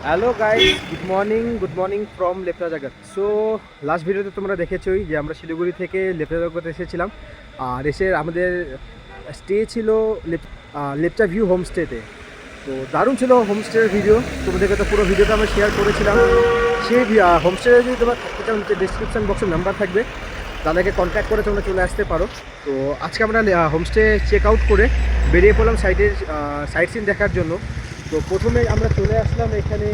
Hello guys, good morning from Lepcha Jagat. So last ভিডিওতে তোমরা দেখেছোই যে আমরা শিলিগুড়ি থেকে লেপচা জগৎ এসেছিলাম। আর এসে আমাদের স্টে ছিল লেপচা ভিউ হোমস্টেতে। তো দারুণ ছিল হোমস্টের ভিডিও, তোমাদেরকে তো পুরো ভিডিওটা আমরা শেয়ার করেছিলাম। সেই হোমস্টে যদি তোমার থাকতে চাও, নিচে ডিসক্রিপশান বক্সে নাম্বার থাকবে, তাদেরকে কন্ট্যাক্ট করে তোমরা চলে আসতে পারো। তো আজকে আমরা হোমস্টে চেক আউট করে বেরিয়ে পড়লাম সাইট সিন দেখার জন্য। তো প্রথমে আমরা চলে আসলাম এখানে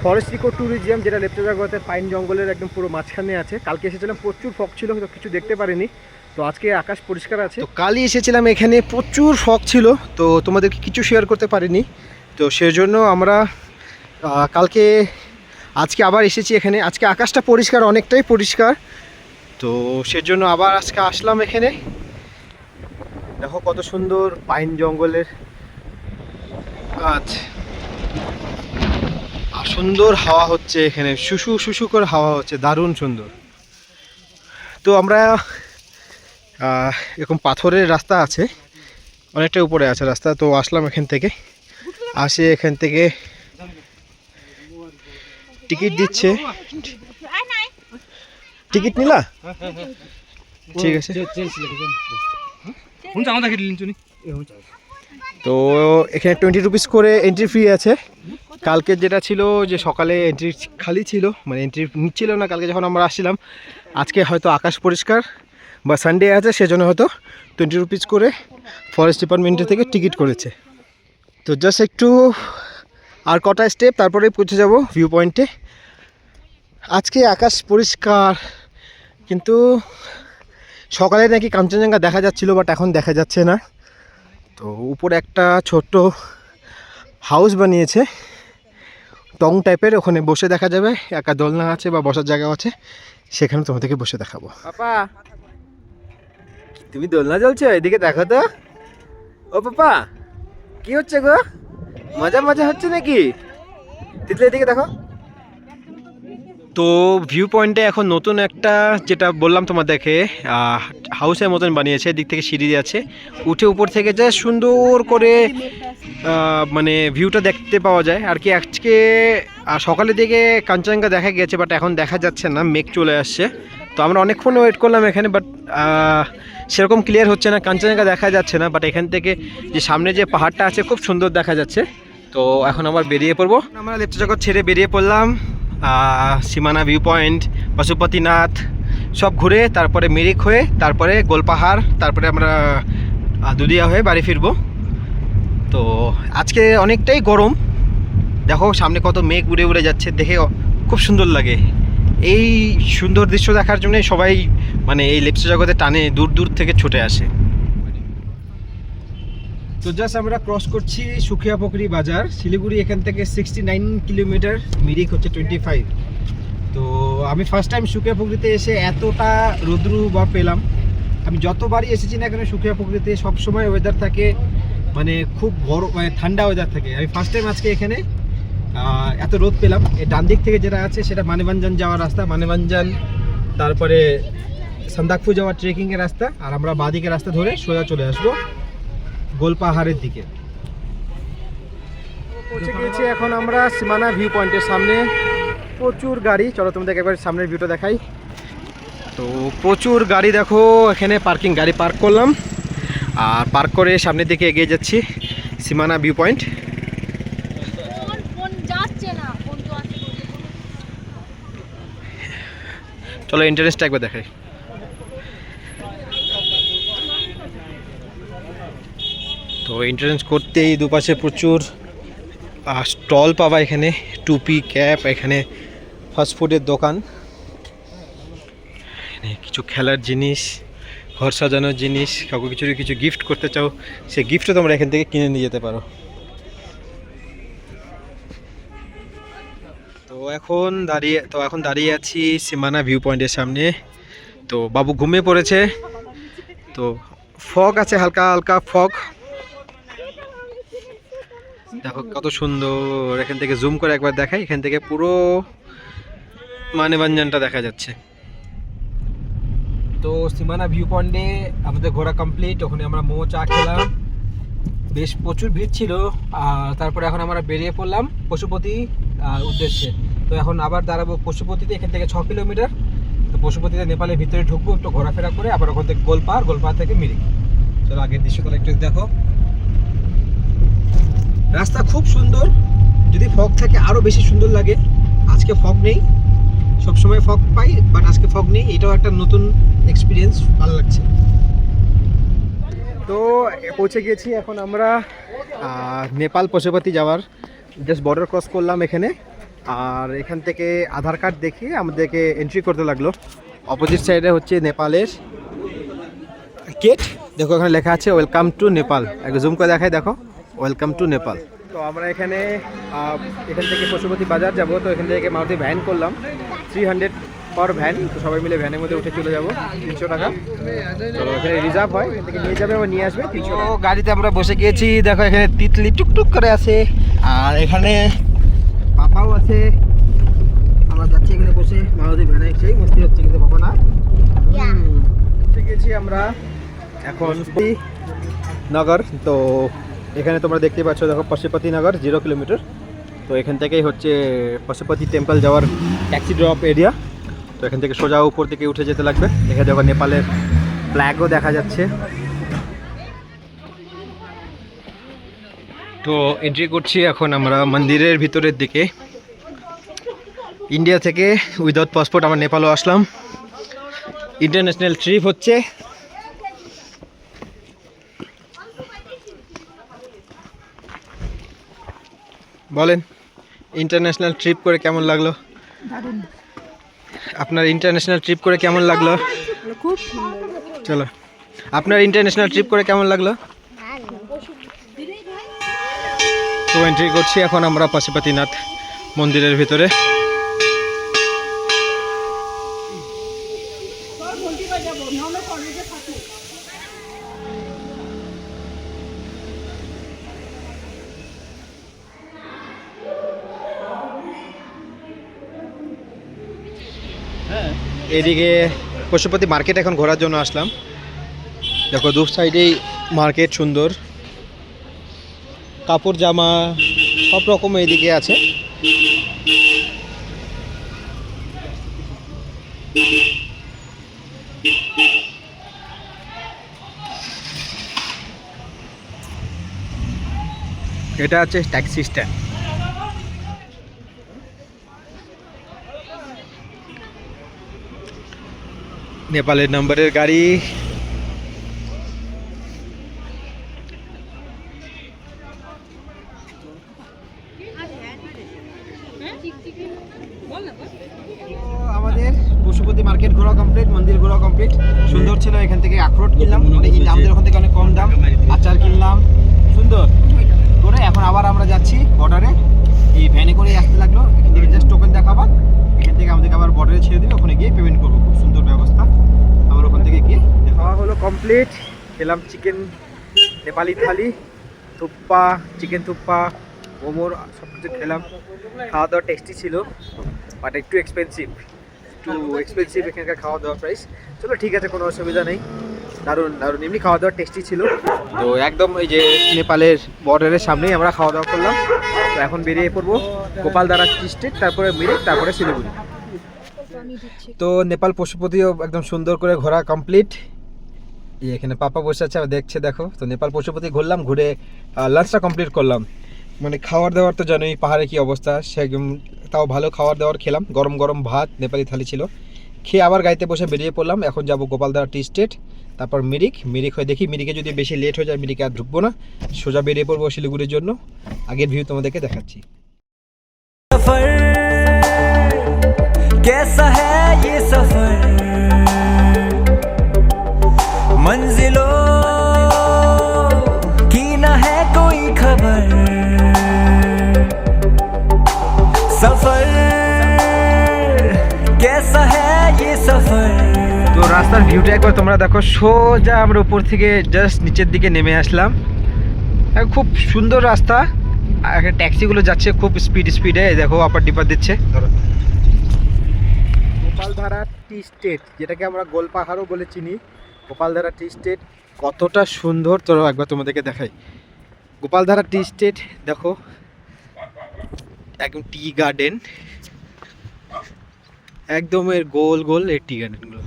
ফরেস্ট ইকো ট্যুরিজম, যেটা লেপচা জগতের পাইন জঙ্গলের একদম পুরো মাঝখানে আছে। কালকে এসেছিলাম, প্রচুর ফগ ছিল, তো কিছু দেখতে পারিনি। তো আজকে আকাশ পরিষ্কার আছে। তো কালই এসেছিলাম, এখানে প্রচুর ফগ ছিল, তো তোমাদেরকে কিছু শেয়ার করতে পারিনি। তো সেজন্য আমরা আজকে আবার এসেছি এখানে। আজকে আকাশটা পরিষ্কার, অনেকটাই পরিষ্কার। তো সেজন্য আবার আজকে আসলাম এখানে। দেখো কত সুন্দর পাইন জঙ্গলের গাছ, আর সুন্দর হাওয়া হচ্ছে এখানে, শুশু শুশু করে হাওয়া হচ্ছে, দারুণ সুন্দর। তো আমরা এরকম পাথরের রাস্তা আছে, অনেকটা উপরে আছে রাস্তা। তো আসলাম এখান থেকে, এখান থেকে টিকিট দিচ্ছে। টিকিট নিলা? ঠিক আছে। তো এখানে 20 রুপিস করে এন্ট্রি ফি আছে। কালকে যেটা ছিল যে সকালে এন্ট্রি খালি ছিল, মানে এন্ট্রি নিচ্ছিল না কালকে যখন আমরা আসছিলাম। আজকে হয়তো আকাশ পরিষ্কার বা সানডে আছে, সেজন্য হয়তো 20 রুপিস করে ফরেস্ট ডিপার্টমেন্টের থেকে টিকিট করেছে। তো জাস্ট একটু আর কটা স্টেপ, তারপরে পৌঁছে যাব ভিউ পয়েন্টে। আজকে আকাশ পরিষ্কার, কিন্তু সকালে নাকি কাঞ্চনজঙ্ঘা দেখা যাচ্ছিলো, বাট এখন দেখা যাচ্ছে না। তো উপরে একটা ছোট্ট হাউস বানিয়েছে টং টাইপের, ওখানে বসে দেখা যাবে। একা দোলনা আছে বা বসার জায়গা আছে, সেখানে তোমাদেরকে বসে দেখাবো। পাপা, তুমি দোলনা চলছো? এদিকে দেখো তো। ও পাপা, কি হচ্ছে গো? মজা মজা হচ্ছে নাকি? তিতলি এদিকে দেখো। তো ভিউ পয়েন্টে এখন নতুন একটা, যেটা বললাম তোমাদেরকে, হাউসের মতন বানিয়েছে। দিক থেকে সিঁড়ি আছে, উঠে উপর থেকে যা সুন্দর করে মানে ভিউটা দেখতে পাওয়া যায় আর কি। আজকে সকালের দিকে কাঞ্চনজঙ্ঘা দেখা গেছে, বাট এখন দেখা যাচ্ছে না, মেঘ চলে আসছে। তো আমরা অনেকক্ষণ ওয়েট করলাম এখানে, বাট সেরকম ক্লিয়ার হচ্ছে না, কাঞ্চনজঙ্ঘা দেখা যাচ্ছে না। বাট এখান থেকে যে সামনে যে পাহাড়টা আছে, খুব সুন্দর দেখা যাচ্ছে। তো এখন আবার বেরিয়ে পড়বো। আমরা লেপচা জগৎ ছেড়ে বেরিয়ে পড়লাম, সীমানা ভিউ পয়েন্ট, পশুপতিনাথ সব ঘুরে, তারপরে মিরিক হয়ে, তারপরে গোলপাহাড়, তারপরে আমরা দুদিয়া হয়ে বাড়ি ফিরবো। তো আজকে অনেকটাই গরম, দেখো সামনে কত মেঘ উড়ে উড়ে যাচ্ছে, দেখে খুব সুন্দর লাগে। এই সুন্দর দৃশ্য দেখার জন্য সবাই মানে এই লেপচা জগতে টানে দূর দূর থেকে ছুটে আসে। তো জাস্ট আমরা ক্রস করছি সুখিয়া পুকুরি বাজার। শিলিগুড়ি এখান থেকে 69 কিলোমিটার, মিরিক হচ্ছে 25। তো আমি ফার্স্ট টাইম সুখিয়া পুকুরিতে এসে এতটা রৌদ্র বা পেলাম। আমি যতবারই এসেছি না কেন সুখিয়া পুকুরিতে, সবসময় ওয়েদার থাকে মানে খুব বড়, মানে ঠান্ডা ওয়েদার থাকে। আমি ফার্স্ট টাইম আজকে এখানে এত রোদ পেলাম। এই ডান দিক থেকে যেটা আছে সেটা মানেভঞ্জন যাওয়ার রাস্তা, মানেভঞ্জন, তারপরে সান্দাকফু যাওয়ার ট্রেকিংয়ের রাস্তা। আর আমরা বাঁদিকের রাস্তা ধরে সোজা চলে আসবো গোলপাহাড়ের দিকে। পৌঁছে গিয়েছি এখন আমরা সীমানা ভিউ পয়েন্টের সামনে। প্রচুর গাড়ি, চলো তোমাদেরকে একবার সামনের ভিউটা দেখাই। তো প্রচুর গাড়ি, দেখো এখানে পার্কিং, গাড়ি পার্ক করলাম আর পার্ক করে সামনের দিকে এগিয়ে যাচ্ছি সীমানা ভিউ পয়েন্ট। চলো এন্ট্রান্সটা একবার দেখাই। তো এন্ট্রান্স করতেই দুপাশে প্রচুর স্টল পাবা, এখানে টুপি, ক্যাপ, এখানে ফাস্টফুডের দোকান, কিছু খেলার জিনিস, ঘর সাজানোর জিনিস, কাউকে কিছু গিফট করতে চাও সেই গিফটও তোমরা এখান থেকে কিনে নিয়ে যেতে পারো। তো এখন দাঁড়িয়ে আছি সীমানা ভিউ পয়েন্টের সামনে। তো বাবু ঘুমিয়ে পড়েছে, তো ফগ আছে, হালকা হালকা ফগ। দেখো কত সুন্দর, এখান থেকে জুম করে একবার দেখাই, এখান থেকে পুরো মানেভঞ্জনটা দেখা যাচ্ছে। তো সীমানা ভিউ পয়েন্টে আমাদের ঘোরা কমপ্লিট। ওখানে আমরা মোমো চা খেলাম, বেশ প্রচুর ভিড় ছিল। আর তারপরে এখন আমরা বেরিয়ে পড়লাম উদ্দেশ্যে। তো এখন আবার দাঁড়াবো পশুপতিতে, এখান থেকে 6 কিলোমিটার। তো পশুপতিতে নেপালের ভিতরে ঢুকবো, একটু ঘোরাফেরা করে আবার ওখান থেকে গোলপাহাড় থেকে মিরিক। চলো আগের দৃশ্যগুলো একটু দেখো। রাস্তা খুব সুন্দর, যদি ফগ থাকে আরও বেশি সুন্দর লাগে। আজকে ফগ নেই, সবসময় ফগ পাই, বাট আজকে ফগ নেই, এটাও একটা নতুন এক্সপিরিয়েন্স, ভালো লাগছে। তো পৌঁছে গেছি এখন আমরা নেপাল পশুপতি যাওয়ার, জাস্ট বর্ডার ক্রস করলাম এখানে। আর এখান থেকে আধার কার্ড দেখিয়ে আমাদেরকে এন্ট্রি করতে লাগলো। অপোজিট সাইডে হচ্ছে নেপালের গেট, দেখো এখানে লেখা আছে ওয়েলকাম টু নেপাল। একটু জুম করে দেখাই, দেখো ওয়েলকাম টু নেপাল। তো আমরা এখান থেকে পশুপতি বাজার যাব। তো এখান থেকে মারুতি ভ্যান করলাম, 300 পার ভ্যান। তো সবাই মিলে ভ্যানের মধ্যে উঠে চলে যাব, 300 টাকা। তো এখানে রিজার্ভ হয়, এখান থেকে নিয়ে যাবে, আবার নিয়ে আসবে 300 টাকা। গাড়িতে আমরা বসে গিয়েছি, দেখো এখানে তিতলি টুকটুক করে আছে, আর এখানে পাপাও আছে। আমরা যাচ্ছি এখানে বসে মারুতি ভ্যানে, সেই মস্তি হচ্ছে কিন্তু পাপা না। ঠিক আছে, আমরা এখন নগর। তো এখানে তোমরা দেখতে পাচ্ছ, দেখো পশুপতি নগর 0 কিলোমিটার। তো এখান থেকেই হচ্ছে পশুপতি টেম্পল যাওয়ার ট্যাক্সি ড্রপ এরিয়া। তো এখান থেকে সোজা উপর থেকে উঠে যেতে লাগবে। এখানে দেখো নেপালের ফ্ল্যাগও দেখা যাচ্ছে। তো এন্ট্রি করছি এখন আমরা মন্দিরের ভিতরের দিকে। ইন্ডিয়া থেকে উইদাউট পাসপোর্ট আমরা নেপালও আসলাম, ইন্টারন্যাশনাল ট্রিপ হচ্ছে। বলেন ইন্টারন্যাশনাল ট্রিপ করে কেমন লাগলো? আপনার ইন্টারন্যাশনাল ট্রিপ করে কেমন লাগলো? খুব চলো, আপনার ইন্টারন্যাশনাল ট্রিপ করে কেমন লাগলো? তো এন্ট্রি করছি এখন আমরা পশুপতিনাথ মন্দিরের ভিতরে। এদিকে পশুপতি মার্কেট এখন ঘোরার জন্য আসলাম। দেখো দু সাইডেই মার্কেট, সুন্দর কাপড় জামা সব রকম এদিকে আছে। এটা হচ্ছে ট্যাক্সি স্ট্যান্ড। নেপালের নাম্বারের গাড়ি। আমাদের পশুপতি মার্কেট ঘোরা কমপ্লিট, মন্দির ঘোরা কমপ্লিট। সুন্দর ছিল। এখান থেকে আখরোট কিনলাম, আমাদের ওখান থেকে অনেক কম দাম। আচার কিনলাম, সুন্দর করে। এখন আবার আমরা যাচ্ছি বর্ডারে, এই ভ্যানে করে আসতে লাগলো। এখান থেকে জাস্ট টোকেন দেখাবা, এখান থেকে আমাদেরকে আবার বর্ডারে ছেড়ে দেবে, ওখানে গিয়ে পেমেন্ট করবো। খুব সুন্দর ব্যবস্থা। আবার ওখান থেকে গিয়ে খাওয়া হলো কমপ্লিট। খেলাম চিকেন নেপালি থালি, থুপ্পা, চিকেন থুপ্পা, মোমোর সব কিছু খেলাম। খাওয়া দাওয়া টেস্টি ছিল, বাট একটু এক্সপেন্সিভ এখানকার খাওয়া দাওয়া প্রাইস। চলো ঠিক আছে, কোনো অসুবিধা নেই। দারুণ দারুণ, এমনি খাওয়া দাওয়া টেস্টি ছিল। তো একদম এই যে নেপালের বর্ডারের সামনেই আমরা খাওয়া দাওয়া করলাম। তো এখন বেরিয়ে পড়বো গোপালধারা টি স্টেট, তারপরে মিরিক, তারপরে শিলিগুড়ি। তো নেপাল পশুপতিও একদম সুন্দর করে ঘোরা কমপ্লিট। এখানে পাপা বসে আছে, দেখছে দেখো। তো নেপাল পশুপতি ঘুরলাম, ঘুরে লাঞ্চটা কমপ্লিট করলাম। মানে খাওয়ার দাওয়ার তো জানোই পাহাড়ে কি অবস্থা, সেরকম তাও ভালো খাওয়ার দাওয়ার খেলাম। গরম গরম ভাত, নেপালি থালি ছিল। খেয়ে আবার গাড়িতে বসে বেরিয়ে পড়লাম। এখন যাব গোপালধারা টি স্টেট, তারপর মিরিক হয়ে দেখি। মিরিকে যদি বেশি লেট হয়ে যায়, মিরিকে আর ঢুকবো না, সোজা বেরিয়ে পড়বো শিলিগুড়ির জন্য। আগের ভিউ তোমাদেরকে দেখাচ্ছি। कैसा है ये सफर, मंजिलों की ना है कोई खबर, सफर कैसा है ये सफर। তো রাস্তার ভিউটা একবার তোমরা দেখো। সোজা আমরা উপর থেকে জাস্ট নিচের দিকে নেমে আসলাম। খুব সুন্দর রাস্তা। এখানে ট্যাক্সিগুলো যাচ্ছে খুব স্পিডে, দেখো আপার ডিপার দিচ্ছে। ধরো গোপালধারা টি স্টেট, যেটাকে আমরা গোলপাহাড়ও বলে চিনি। গোপালধারা টি স্টেট কতটা সুন্দর, চলো একবার তোমাদেরকে দেখাই। গোপালধারা টি স্টেট দেখো, একদম টি গার্ডেন, একদম এর গোল গোল এই টি গার্ডেনগুলো।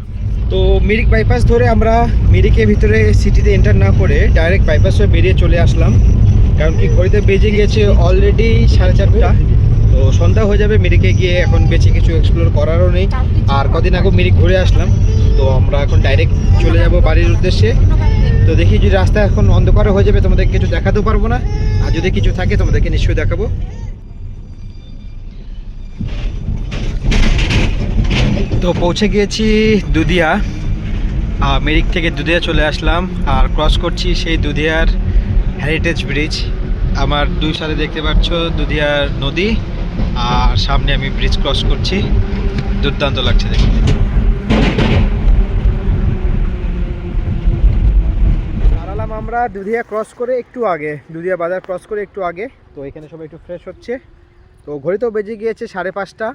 তো মিরিক বাইপাস ধরে আমরা মিরিকের ভিতরে সিটিতে এন্টার না করে ডাইরেক্ট বাইপাস হয়ে বেরিয়ে চলে আসলাম, কারণ কি ঘড়িতে বেজে গিয়েছে অলরেডি 4:30। তো সন্ধ্যা হয়ে যাবে মিরিকে গিয়ে, এখন বেশি কিছু এক্সপ্লোর করারও নেই। আর কদিন আগে মিরিক ঘুরে আসলাম, তো আমরা এখন ডাইরেক্ট চলে যাব বাড়ির উদ্দেশ্যে। তো দেখি যদি রাস্তা এখন অন্ধকার হয়ে যাবে তোমাদের কিছু দেখাতেও পারবো না, আর যদি কিছু থাকে তোমাদেরকে নিশ্চয়ই দেখাবো। তো পৌঁছে গিয়েছি দুধিয়া, মিরিক থেকে দুধিয়া চলে আসলাম আর ক্রস করছি সেই দুধিয়ার হেরিটেজ ব্রিজ। আমার দুই সাইডে দেখতে পাচ্ছ দুধিয়ার নদী, আর সামনে আমি ব্রিজ ক্রস করছি, দুর্দান্ত লাগছে দেখতে। দাঁড়ালাম আমরা দুধিয়া ক্রস করে একটু আগে, দুধিয়া বাজার ক্রস করে একটু আগে। তো এখানে সবাই একটু ফ্রেশ হচ্ছে। তো ঘড়িতেও বেজে গিয়েছে 5:30।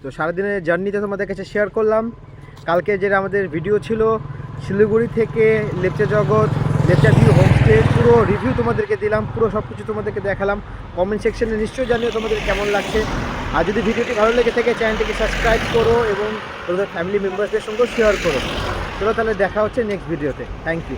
তো সারাদিনের জার্নিতে তোমাদের কাছে শেয়ার করলাম। কালকে যেটা আমাদের ভিডিও ছিল শিলিগুড়ি থেকে লেপচা জগৎ, লেপচা ভিউ হোমস্টে, পুরো রিভিউ তোমাদেরকে দিলাম, পুরো সব কিছু তোমাদেরকে দেখালাম। কমেন্ট সেকশনে নিশ্চয়ই জানিও তোমাদের কেমন লাগছে। আর যদি ভিডিওটি ভালো লেগে থাকে চ্যানেলটিকে সাবস্ক্রাইব করো এবং তোমাদের ফ্যামিলি মেম্বারসদের সঙ্গেও শেয়ার করো। চলো তাহলে দেখা হচ্ছে নেক্সট ভিডিওতে। Thank you.